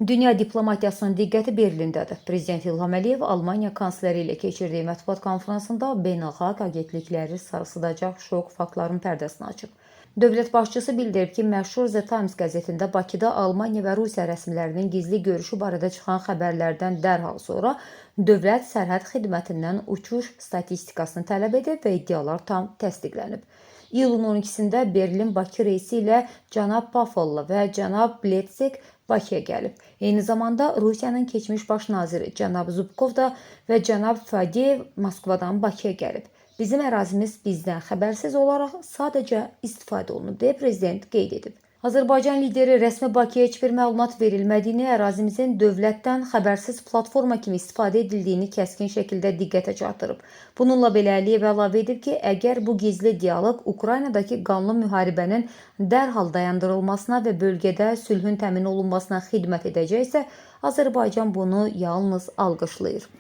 Dünya diplomatiyasının diqqəti Berlindədir. Prezident İlham Əliyev Almaniya kansleri ilə keçirdiyi mətbuat konfransında beynəlxalq agentlikləri sarsıdacaq şok faktların pərdəsini açıb. Dövlət başçısı bildirib ki, məşhur The Times qəzetində Bakıda Almaniya və Rusiya rəsmilərinin gizli görüşü barədə çıxan xəbərlərdən dərhal sonra Dövlət Sərhəd Xidmətindən uçuş statistikasını tələb edib və iddialar tam təsdiqlənib. İyulun 12-sində Berlin-Bakı reysi ilə cənab Pafolla və cənab Bletzek Bakıya gəlib. Eyni zamanda Rusiyanın keçmiş baş naziri cənab Zubkov da və cənab Fadeyev Moskvadan Bakıya gəlib. Bizim ərazimiz bizdən xəbərsiz olaraq sadəcə istifadə olunub, deyə prezident qeyd edib. Azərbaycan lideri rəsmi Bakıya heç bir məlumat verilmədiyini, ərazimizin dövlətdən xəbərsiz platforma kimi istifadə edildiyini kəskin şəkildə diqqətə çatdırıb. Bununla belə Əliyev əlavə edib ki, əgər bu gizli dialoq Ukraynadakı qanlı müharibənin dərhal dayandırılmasına və bölgədə sülhün təmin olunmasına xidmət edəcəksə, Azərbaycan bunu yalnız alqışlayır.